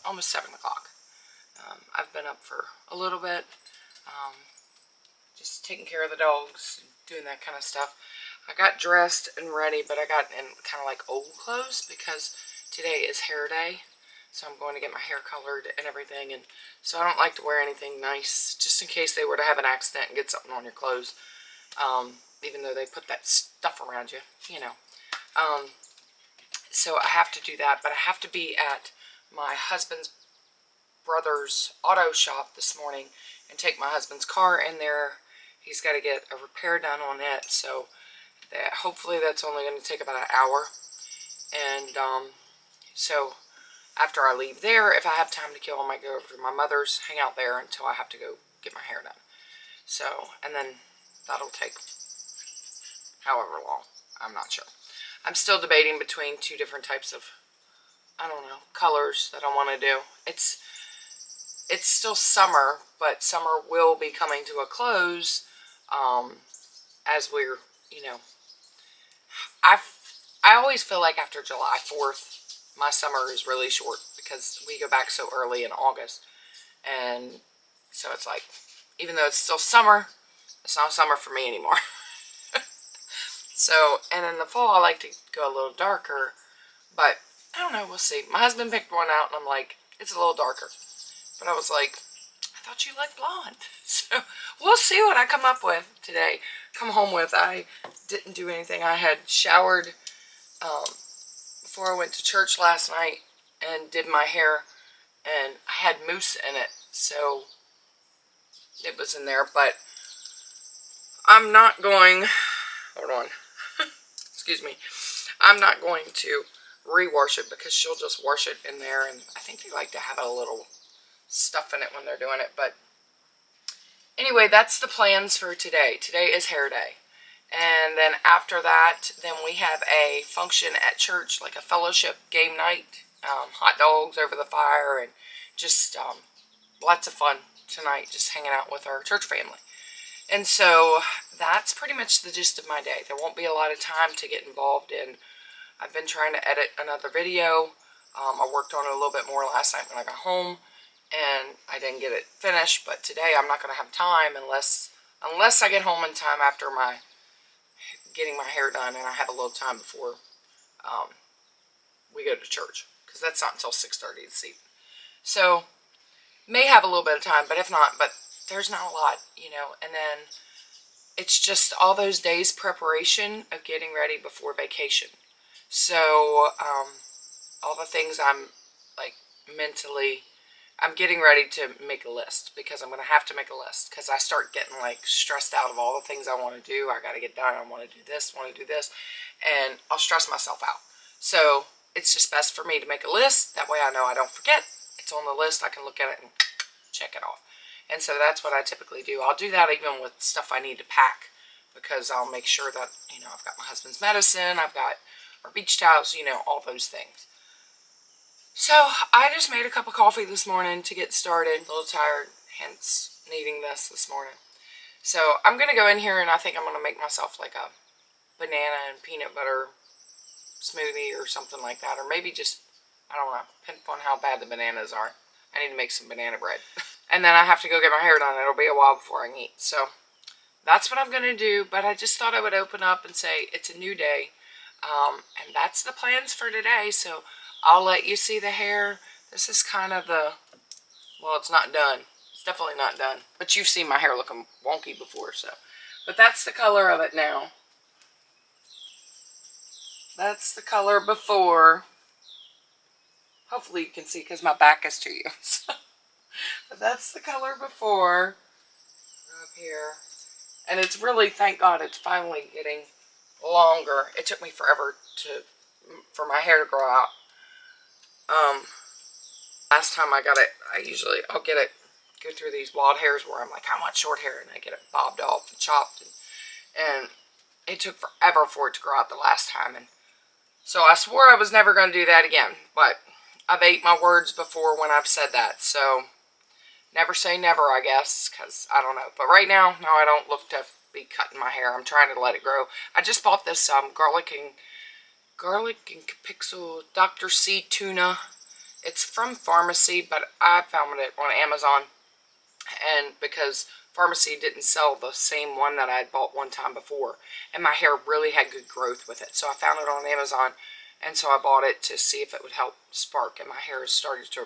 almost 7 o'clock. I've been up for a little bit, just taking care of the dogs, doing that kind of stuff. I got dressed and ready, but I got in kind of like old clothes because today is hair day. So I'm going to get my hair colored and everything. And so I don't like to wear anything nice, just in case they were to have an accident and get something on your clothes. Even though they put that stuff around you, you know. So I have to do that, but I have to be at my husband's brother's auto shop this morning and take my husband's car in there. He's got to get a repair done on it, so hopefully that's only going to take about an hour. And so after I leave there, if I have time to kill, I might go over to my mother's, hang out there until I have to go get my hair done. So, and then that'll take however long, I'm not sure. I'm still debating between two different types of, I don't know, colors that I want to do. It's still summer, but summer will be coming to a close as we're, you know, I always feel like after July 4th, my summer is really short because we go back so early in August. And so it's like, even though it's still summer, it's not summer for me anymore. So, and in the fall, I like to go a little darker, but I don't know, we'll see. My husband picked one out, and I'm like, it's a little darker. But I was like, I thought you liked blonde. So, we'll see what I come up with today. Come home with. I didn't do anything. I had showered before I went to church last night and did my hair, and I had mousse in it, so it was in there, but I'm not going, hold on, excuse me, I'm not going to rewash it because she'll just wash it in there, and I think they like to have a little stuff in it when they're doing it. But anyway, that's the plans for today. Today is hair day. And then after that, then we have a function at church, like a fellowship game night, hot dogs over the fire, and just lots of fun tonight, just hanging out with our church family. And so that's pretty much the gist of my day. There won't be a lot of time to get involved in. I've been trying to edit another video. I worked on it a little bit more last night when I got home, and I didn't get it finished. But today I'm not going to have time unless I get home in time after getting my hair done, and I have a little time before we go to church, because that's not until 6:30 this evening. So may have a little bit of time, but if not, but there's not a lot, you know. And then it's just all those days preparation of getting ready before vacation. So all the things I'm like mentally, I'm getting ready to make a list, because I'm going to have to make a list, because I start getting like stressed out of all the things I want to do. I got to get done. I want to do this, and I'll stress myself out. So it's just best for me to make a list. That way I know I don't forget. It's on the list. I can look at it and check it off. And so that's what I typically do. I'll do that even with stuff I need to pack, because I'll make sure that, you know, I've got my husband's medicine, I've got our beach towels, you know, all those things. So I just made a cup of coffee this morning to get started. A little tired, hence needing this morning. So I'm going to go in here, and I think I'm going to make myself like a banana and peanut butter smoothie or something like that. Or maybe just, I don't know, depending on how bad the bananas are. I need to make some banana bread. And then I have to go get my hair done. It'll be a while before I can eat. So that's what I'm going to do. But I just thought I would open up and say it's a new day. And that's the plans for today. So I'll let you see the hair. This is kind of the, well, it's not done. It's definitely not done. But you've seen my hair looking wonky before, so. But that's the color of it now. That's the color before. Hopefully you can see, because my back is to you. So. But that's the color before. Up here. And it's really, thank God, it's finally getting longer. It took me forever for my hair to grow out. Last time I got it, I'll get it, go through these wild hairs where I'm like, I want short hair, and I get it bobbed off and chopped, and it took forever for it to grow out the last time, and so I swore I was never going to do that again, but I've ate my words before when I've said that, so never say never, I guess, because I don't know, but right now, no, I don't look to be cutting my hair. I'm trying to let it grow. I just bought this garlic and pixel Dr. C tuna. It's from Pharmacy, but I found it on Amazon. And because Pharmacy didn't sell the same one that I had bought one time before. And my hair really had good growth with it. So I found it on Amazon. And so I bought it to see if it would help spark. And my hair is starting to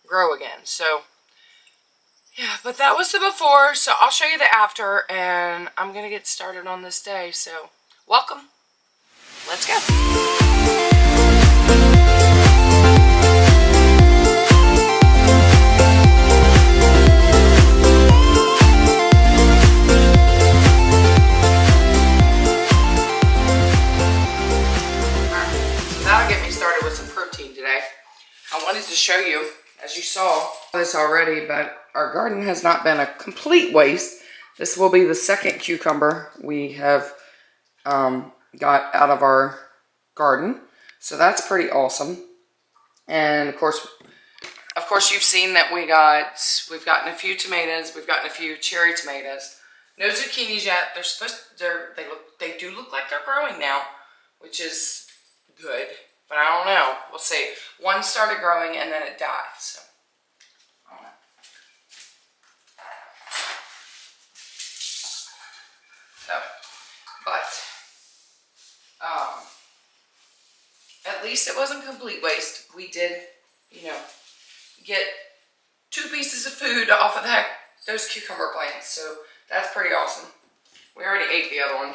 grow again. So, yeah. But that was the before. So I'll show you the after. And I'm going to get started on this day. So, welcome. Let's go. I wanted to show you, as you saw this already, but our garden has not been a complete waste. This will be the second cucumber we have got out of our garden. So that's pretty awesome. And of course you've seen that we've gotten a few tomatoes, we've gotten a few cherry tomatoes. No zucchinis yet. They do look like they're growing now, which is good. But I don't know. We'll see. One started growing and then it died. So, I don't know. So, but, at least it wasn't complete waste. We did, get 2 pieces of food off of those cucumber plants. So, that's pretty awesome. We already ate the other one.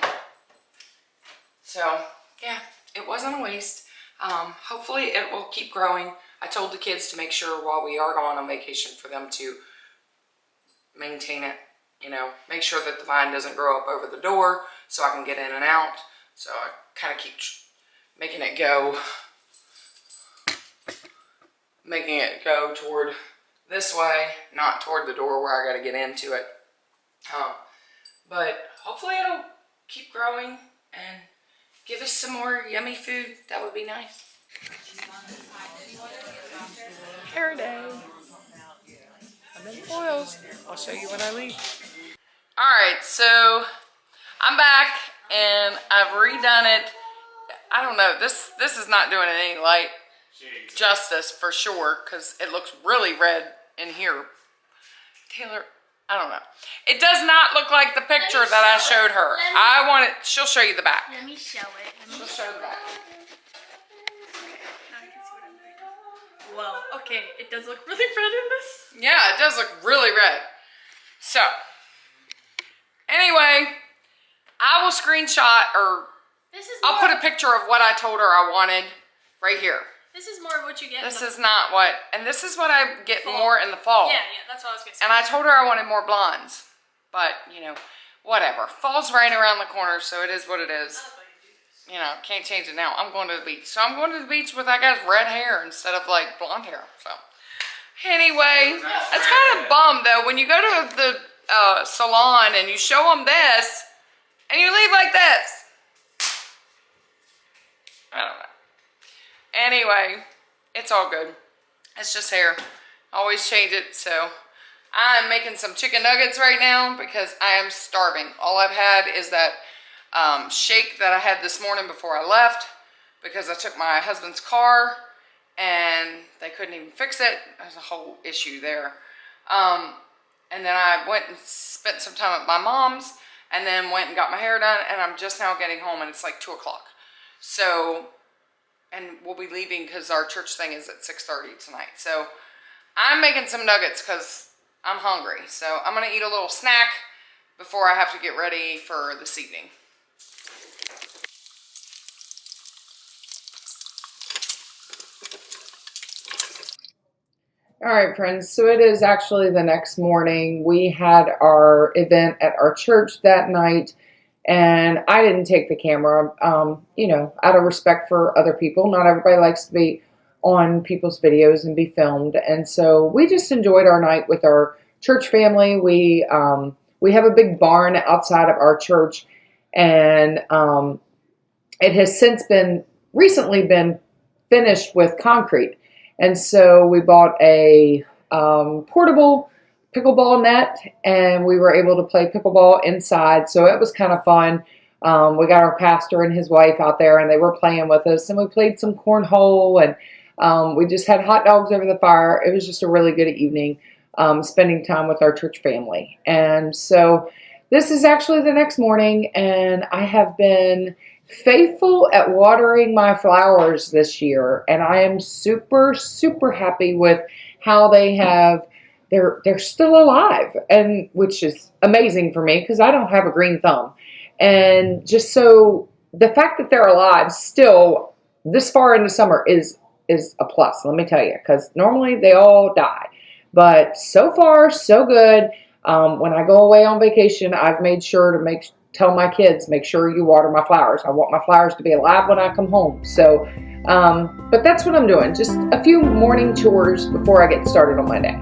So, yeah, it wasn't a waste. Hopefully it will keep growing. I told the kids to make sure while we are going on vacation for them to maintain it, make sure that the vine doesn't grow up over the door so I can get in and out. So I kind of keep making it go toward this way, not toward the door where I got to get into it. But hopefully it'll keep growing and give us some more yummy food. That would be nice. Hair day. I'm in foils. I'll show you when I leave. Alright, so I'm back and I've redone it. I don't know, this is not doing it any light justice for sure, because it looks really red in here. Taylor, I don't know. It does not look like the picture that I showed her. I want it. She'll show you the back. Let me show it. She'll show the back. Okay, now I can see what I'm doing. Well, okay, it does look really red in this. Yeah, it does look really red. So, anyway, I will screenshot or I'll put a picture of what I told her I wanted right here. This is more of what you get. This is not what, and this is what I get more in the fall. Yeah, that's what I was going to say. And I told her I wanted more blondes, but, whatever. Fall's right around the corner, so it is what it is. Can't change it now. I'm going to the beach. So I'm going to the beach with, I guess, red hair instead of, blonde hair. So, anyway, it's kind of bummed, though, when you go to the salon and you show them this, and you leave like this. I don't know. Anyway, it's all good. It's just hair. Always change it. So I'm making some chicken nuggets right now because I am starving. All I've had is that shake that I had this morning before I left because I took my husband's car and they couldn't even fix it. There's a whole issue there. And then I went and spent some time at my mom's and then went and got my hair done, and I'm just now getting home and it's like 2 o'clock. So, and we'll be leaving because our church thing is at 6:30 tonight. So I'm making some nuggets because I'm hungry. So I'm going to eat a little snack before I have to get ready for this evening. All right, friends, so it is actually the next morning. We had our event at our church that night, and I didn't take the camera, out of respect for other people. Not everybody likes to be on people's videos and be filmed, and so we just enjoyed our night with our church family. We have a big barn outside of our church, and it has since recently been finished with concrete. And so we bought a portable pickleball net, and we were able to play pickleball inside. So it was kind of fun. We got our pastor and his wife out there, and they were playing with us. And we played some cornhole, and We just had hot dogs over the fire. It was just a really good evening, spending time with our church family. And so this is actually the next morning, and I have been faithful at watering my flowers this year, and I am super, super happy with how they have. They're still alive, and which is amazing for me because I don't have a green thumb. And just so the fact that they're alive still this far into summer is a plus, let me tell you, because normally they all die. But so far, so good. When I go away on vacation, I've made sure to tell my kids, make sure you water my flowers. I want my flowers to be alive when I come home. So, but that's what I'm doing. Just a few morning chores before I get started on my day.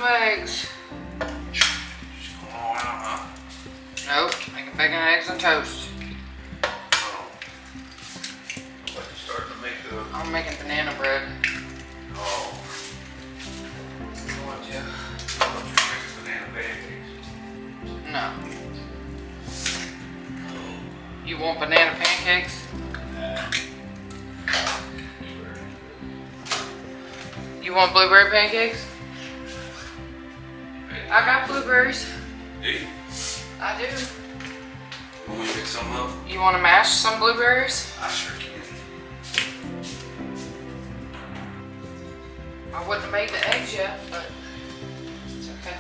Eggs. Just going all out, huh? Nope, making bacon, eggs, and toast. Oh. What you starting to make the... I'm making banana bread. Oh. You want to? I thought you were making banana pancakes. No. You want banana pancakes? You want blueberry pancakes? I got blueberries. Do you? I do. Want me to pick some up? You want to mash some blueberries? I sure can. I wouldn't have made the eggs yet, but it's okay.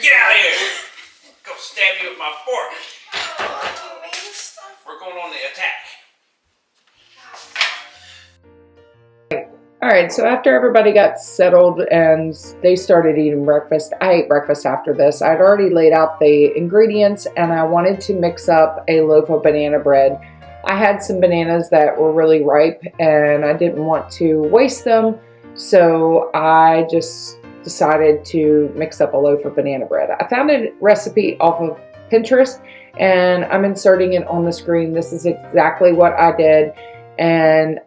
Get out of here! Go stab you with my fork. We're going on the attack. All right, so after everybody got settled and they started eating breakfast, I ate breakfast after this. I'd already laid out the ingredients and I wanted to mix up a loaf of banana bread. I had some bananas that were really ripe and I didn't want to waste them, so I just decided to mix up a loaf of banana bread. I found a recipe off of Pinterest and I'm inserting it on the screen. This is exactly what I did, and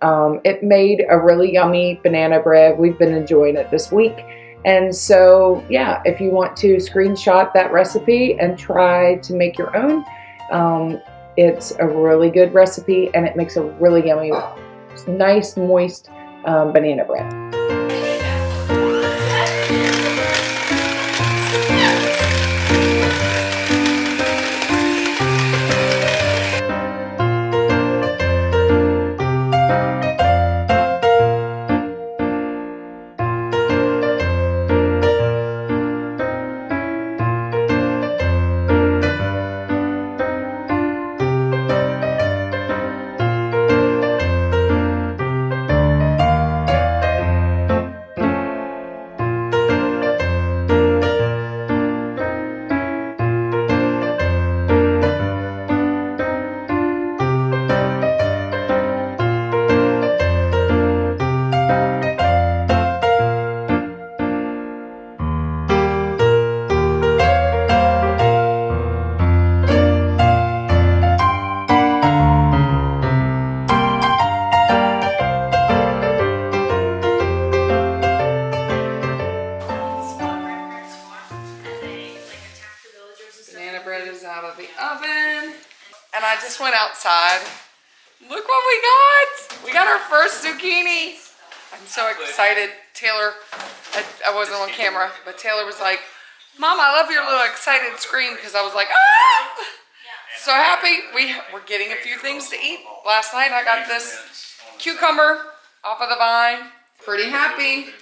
it made a really yummy banana bread. We've been enjoying it this week, and so yeah, if you want to screenshot that recipe and try to make your own, it's a really good recipe and it makes a really yummy, nice, moist banana bread. and I just went outside. Look what we got! We got our first zucchini. I'm so excited. Taylor, I wasn't on camera, but Taylor was like, Mom, I love your little excited scream, because I was like, ah! So happy. We're getting a few things to eat. Last night I got this cucumber off of the vine. Pretty happy.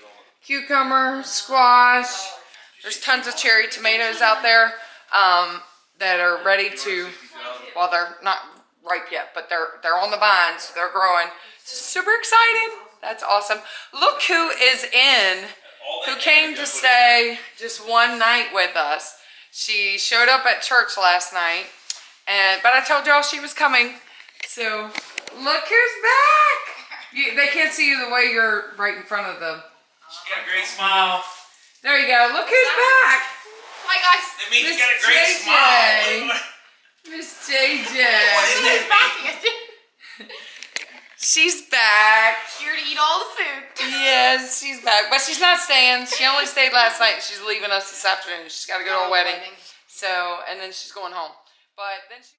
Cucumber, squash. There's tons of cherry tomatoes out there that are ready to, well, they're not ripe yet, but they're on the vine, so they're growing. Super excited. That's awesome. Look who is in, who came to stay just one night with us. She showed up at church last night, but I told y'all she was coming. So look who's back. They can't see you the way you're right in front of them. She got a great smile. There you go. Look who's back. Hi guys. It means Miss you got a great JJ. smile. Miss JJ. She's back. She's back. Here to eat all the food. Yes, she's back. But she's not staying. She only stayed last night. She's leaving us this afternoon. She's got to go to a wedding. So, and then she's going home. But then she...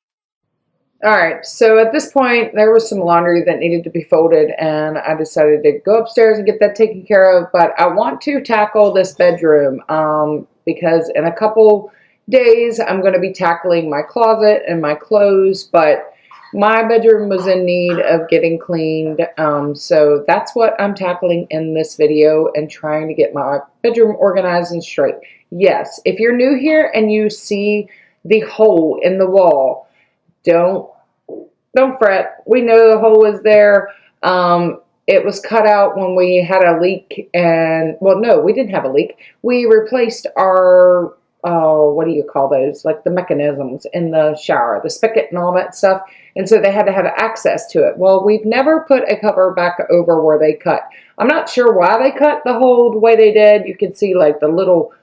All right, so at this point, there was some laundry that needed to be folded, and I decided to go upstairs and get that taken care of. But I want to tackle this bedroom because in a couple days, I'm going to be tackling my closet and my clothes, but my bedroom was in need of getting cleaned. So that's what I'm tackling in this video and trying to get my bedroom organized and straight. Yes, if you're new here and you see the hole in the wall, don't fret. We know the hole is there. It was cut out when we had a leak, and well, no, we didn't have a leak. We replaced our what do you call those? Like the mechanisms in the shower, the spigot and all that stuff. And so they had to have access to it. Well, we've never put a cover back over where they cut. I'm not sure why they cut the hole the way they did. You can see like the little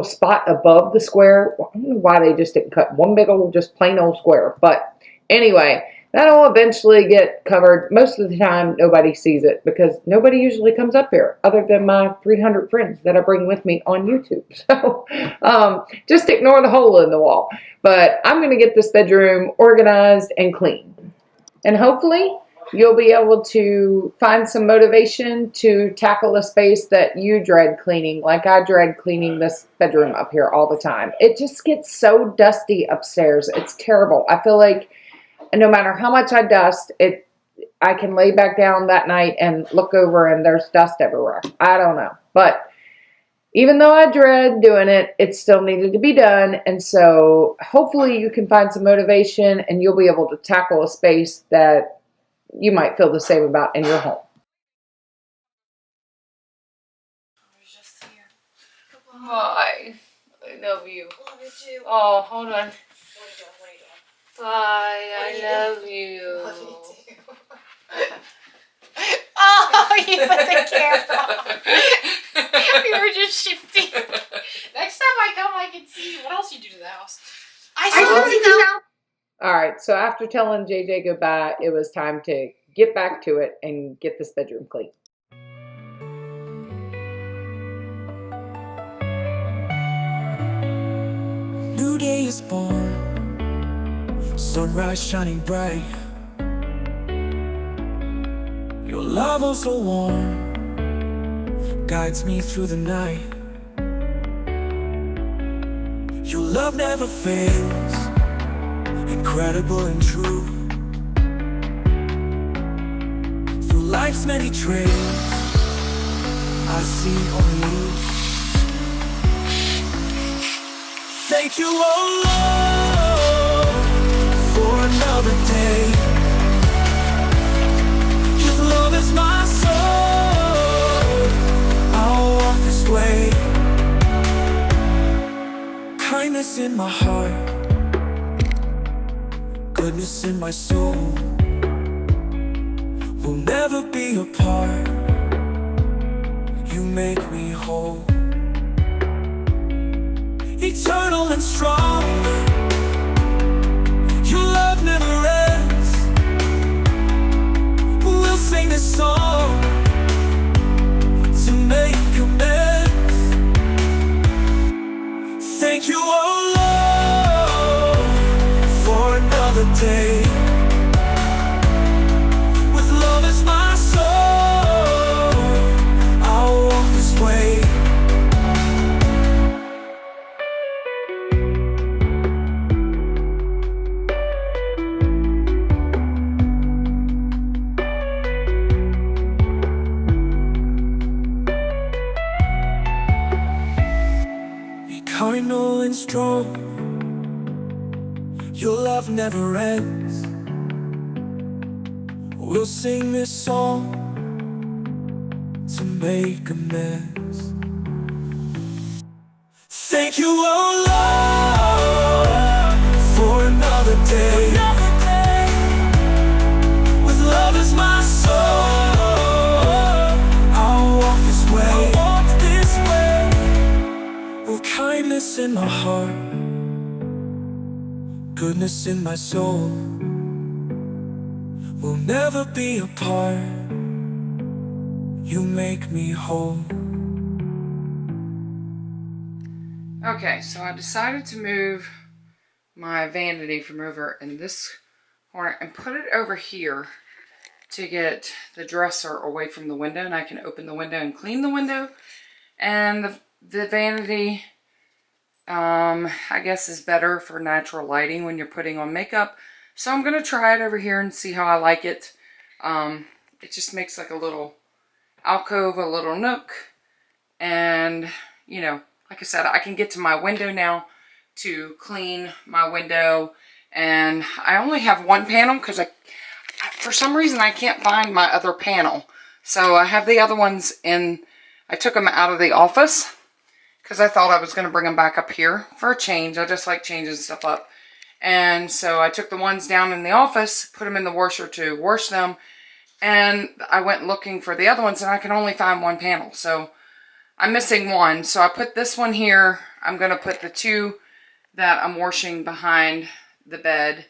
spot above the square. I don't know why they just didn't cut one big old, just plain old square. But anyway, that'll eventually get covered. Most of the time, nobody sees it because nobody usually comes up here other than my 300 friends that I bring with me on YouTube. So just ignore the hole in the wall. But I'm going to get this bedroom organized and clean. And hopefully you'll be able to find some motivation to tackle a space that you dread cleaning, like I dread cleaning this bedroom up here all the time. It just gets so dusty upstairs. It's terrible. I feel like no matter how much I dust, I can lay back down that night and look over and there's dust everywhere. I don't know. But even though I dread doing it, it still needed to be done. And so hopefully you can find some motivation and you'll be able to tackle a space that you might feel the same about in your home. Bye. I love you. Love you too. Oh, hold on. What are you doing? Bye. What I love you. Love you too. Oh, you put the camera. We were just shifting. Next time I come, I can see what else you do to the house. I see now. All right, so after telling JJ goodbye, it was time to get back to it and get this bedroom clean. New day is born, sunrise shining bright. Your love oh so warm, guides me through the night. Your love never fails, incredible and true. Through life's many trails, I see only you. Thank you, oh Lord, for another day. Your love is my soul, I'll walk this way. Kindness in my heart, goodness in my soul, we'll never be apart. You make me whole, eternal and strong. Your love never ends. We'll sing this song to make amends. Thank you, oh Lord, for another eternal and strong. Your love never ends. We'll sing this song to make amends. Thank you, oh Lord, for another day. With love as my soul, I'll walk this way. With kindness in my heart, goodness in my soul, we'll never be apart. You make me whole. Okay, so I decided to move my vanity from over in this corner and put it over here to get the dresser away from the window, and I can open the window and clean the window. And the vanity, I guess, is better for natural lighting when you're putting on makeup. So I'm going to try it over here and see how I like it. It just makes like a little alcove, a little nook. And, you know, like I said, I can get to my window now to clean my window. And I only have one panel because for some reason I can't find my other panel. So I have the other ones in, I took them out of the office because I thought I was going to bring them back up here for a change. I just like changing stuff up. And so I took the ones down in the office, put them in the washer to wash them. And I went looking for the other ones and I can only find one panel. So I'm missing one. So I put this one here. I'm going to put the two that I'm washing behind the bed.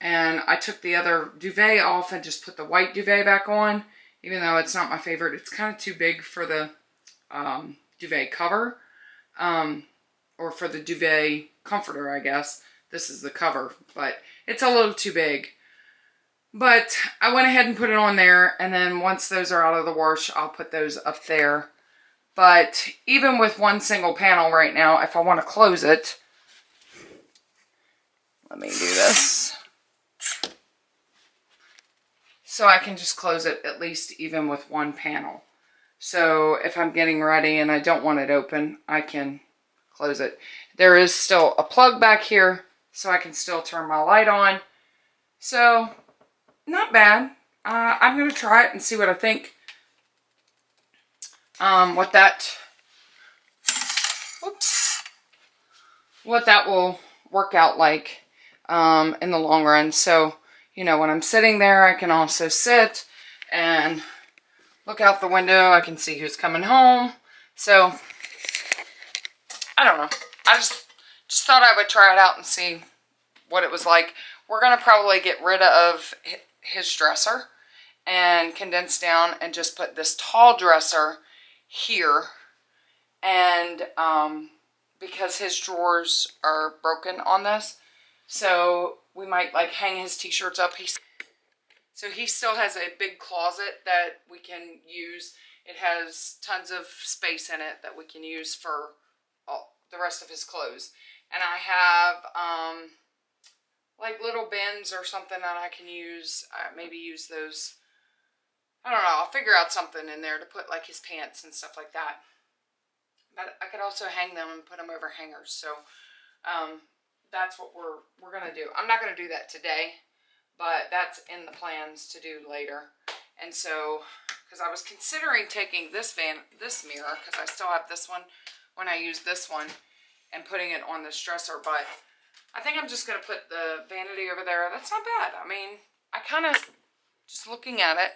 And I took the other duvet off and just put the white duvet back on. Even though it's not my favorite. It's kind of too big for the duvet cover. Or for the duvet comforter, I guess. This is the cover. But it's a little too big. But I went ahead and put it on there. And then once those are out of the wash, I'll put those up there. But even with one single panel right now, if I want to close it, let me do this. So I can just close it at least even with one panel. So if I'm getting ready and I don't want it open, I can close it. There is still a plug back here, so I can still turn my light on. So, not bad. I'm going to try it and see what I think. What that will work out like in the long run. So, you know, when I'm sitting there, I can also sit and look out the window. I can see who's coming home. So, I don't know. I just thought I would try it out and see what it was like. We're going to probably get rid of his dresser and condense down and just put this tall dresser here. And because his drawers are broken on this, so we might like hang his t-shirts up. So he still has a big closet that we can use. It has tons of space in it that we can use for the rest of his clothes. And I have like little bins or something that I can use. Maybe use those. I don't know. I'll figure out something in there to put like his pants and stuff like that. But I could also hang them and put them over hangers. So that's what we're going to do. I'm not going to do that today, but that's in the plans to do later. And so, because I was considering taking this mirror, because I still have this one when I use this one, and putting it on this dresser, but I think I'm just going to put the vanity over there. That's not bad. I mean, I kind of, just looking at it,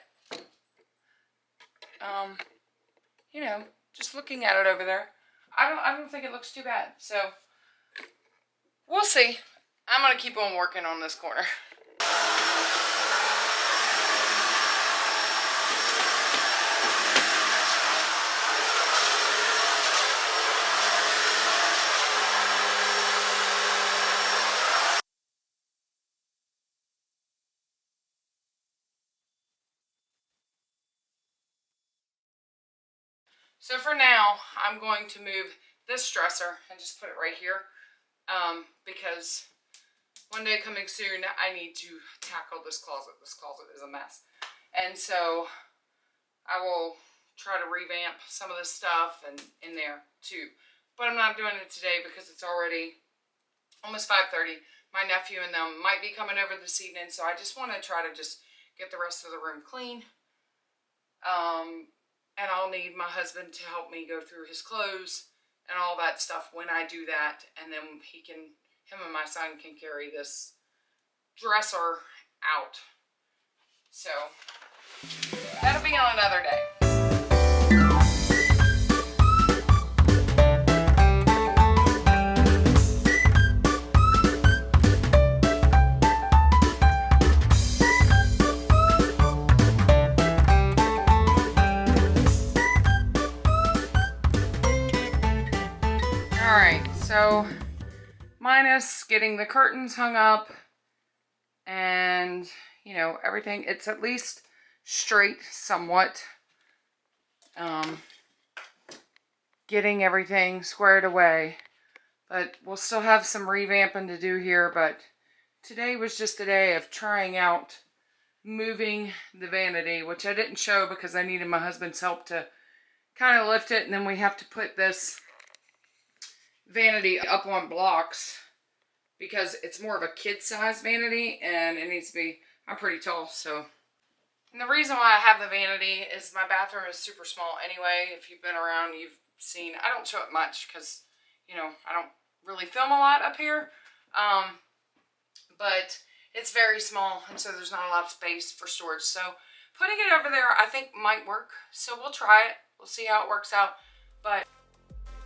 you know, just looking at it over there, I don't think it looks too bad. So, we'll see. I'm going to keep on working on this corner. So for now, I'm going to move this dresser and just put it right here because one day coming soon, I need to tackle this closet. This closet is a mess. And so I will try to revamp some of this stuff and in there too. but I'm not doing it today because it's already almost 5:30. My nephew and them might be coming over this evening, so I just want to try to just get the rest of the room clean. And I'll need my husband to help me go through his clothes and all that stuff when I do that, and then him and my son can carry this dresser out. So that'll be on another day. Alright, so minus getting the curtains hung up and, you know, everything, it's at least straight somewhat. Getting everything squared away, but we'll still have some revamping to do here. But today was just a day of trying out moving the vanity, which I didn't show because I needed my husband's help to kind of lift it, and then we have to put this vanity up on blocks because it's more of a kid-size vanity and it needs to be, I'm pretty tall, so. And the reason why I have the vanity is my bathroom is super small anyway. If you've been around, you've seen, I don't show it much because, you know, I don't really film a lot up here. But it's very small, and so there's not a lot of space for storage. So putting it over there, I think might work. So we'll try it. We'll see how it works out. But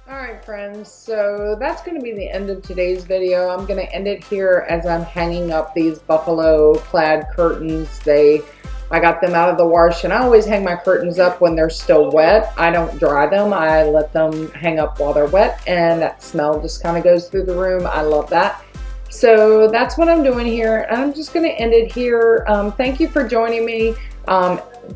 all right, friends, so that's going to be the end of today's video. I'm going to end it here as I'm hanging up these buffalo plaid curtains. I got them out of the wash, and I always hang my curtains up when they're still wet. I don't dry them. I let them hang up while they're wet, and that smell just kind of goes through the room. I love that. So that's what I'm doing here. I'm just going to end it here. Thank you for joining me.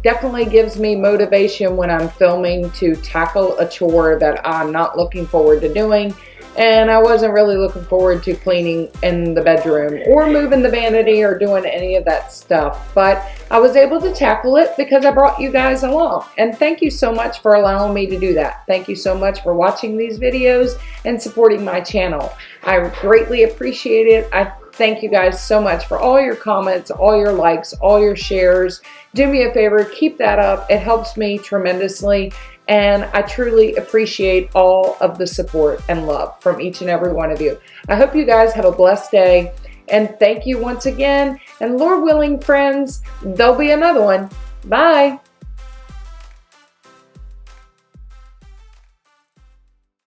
Definitely gives me motivation when I'm filming to tackle a chore that I'm not looking forward to doing. And I wasn't really looking forward to cleaning in the bedroom or moving the vanity or doing any of that stuff. But I was able to tackle it because I brought you guys along. And thank you so much for allowing me to do that. Thank you so much for watching these videos and supporting my channel. I greatly appreciate it. I thank you guys so much for all your comments, all your likes, all your shares. Do me a favor, keep that up. It helps me tremendously. And I truly appreciate all of the support and love from each and every one of you. I hope you guys have a blessed day. And thank you once again. And Lord willing, friends, there'll be another one. Bye.